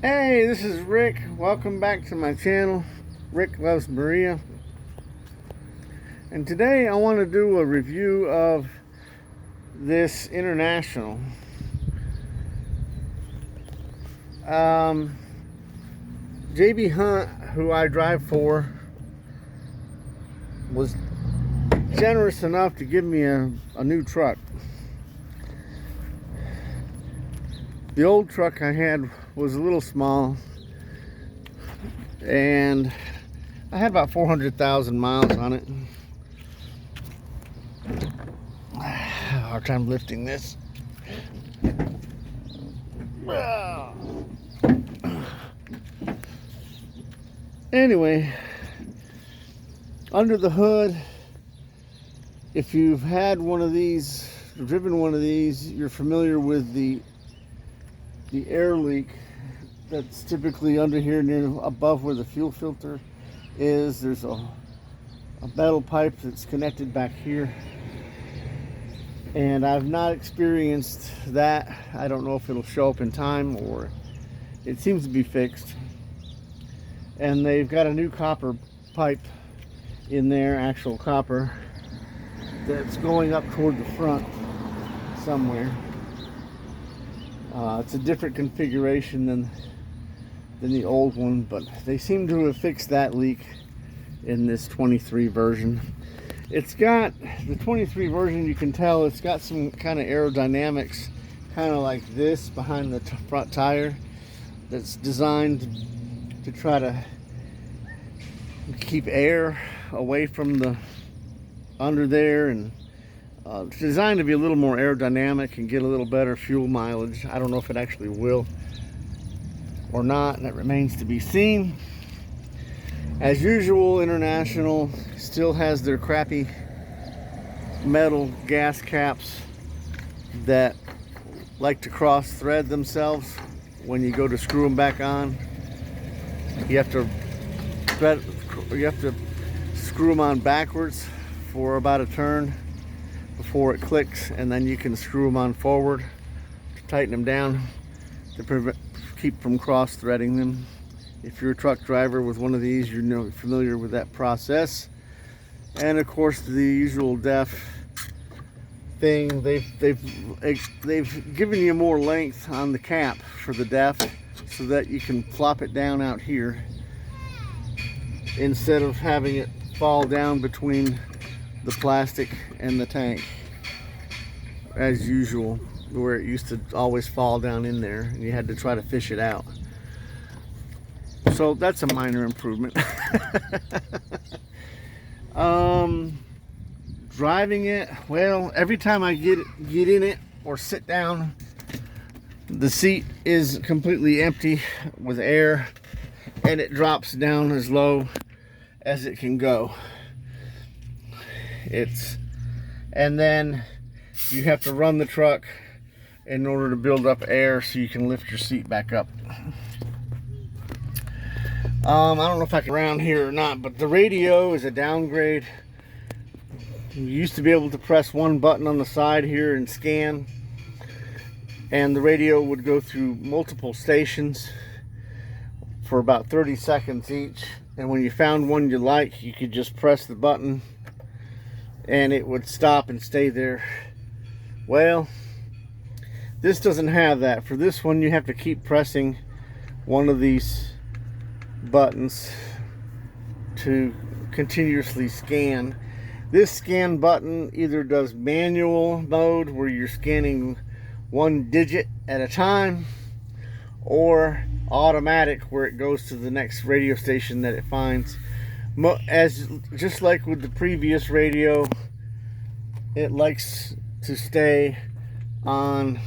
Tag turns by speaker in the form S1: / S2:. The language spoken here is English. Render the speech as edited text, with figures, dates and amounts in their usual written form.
S1: Hey, this is Rick. Welcome back to my channel, Rick Loves Maria. And today I want to do a review of this International. JB Hunt, who I drive for, was generous enough to give me a new truck. The old truck I had was a little small, and I had about 400,000 miles on it. Hard time lifting this. Anyway, under the hood, if you've had one of these, driven one of these, you're familiar with the air leak that's typically under here near above where the fuel filter is. There's a metal pipe that's connected back here, and I've not experienced that. I don't know if it'll show up in time, or it seems to be fixed. And they've got a new copper pipe in there, actual copper, that's going up toward the front somewhere. It's a different configuration than the old one, but they seem to have fixed that leak in this 23 version. It's got, the 23 version, you can tell it's got some kind of aerodynamics, kind of like this behind the front tire, that's designed to try to keep air away from the under there, and it's designed to be a little more aerodynamic and get a little better fuel mileage. I don't know if it actually will or not, and that remains to be seen. As usual, International still has their crappy metal gas caps that like to cross thread themselves when you go to screw them back on. You have to screw them on backwards for about a turn before it clicks, and then you can screw them on forward to tighten them down to keep from cross threading them. If you're a truck driver with one of these, you're familiar with that process. And of course, the usual DEF thing, they've given you more length on the cap for the DEF so that you can flop it down out here instead of having it fall down between the plastic and the tank as usual, where it used to always fall down in there and you had to try to fish it out. So that's a minor improvement. Driving it, well, every time I get in it or sit down, the seat is completely empty with air, and it drops down as low as it can go. And then you have to run the truck in order to build up air so you can lift your seat back up. I don't know if I can around here or not, but the radio is a downgrade. You used to be able to press one button on the side here and scan, and the radio would go through multiple stations for about 30 seconds each. And when you found one you like, you could just press the button and it would stop and stay there. Well, this doesn't have that. For this one, you have to keep pressing one of these buttons to continuously scan. This scan button either does manual mode, where you're scanning one digit at a time, or automatic, where it goes to the next radio station that it finds. Just like with the previous radio, it likes to stay on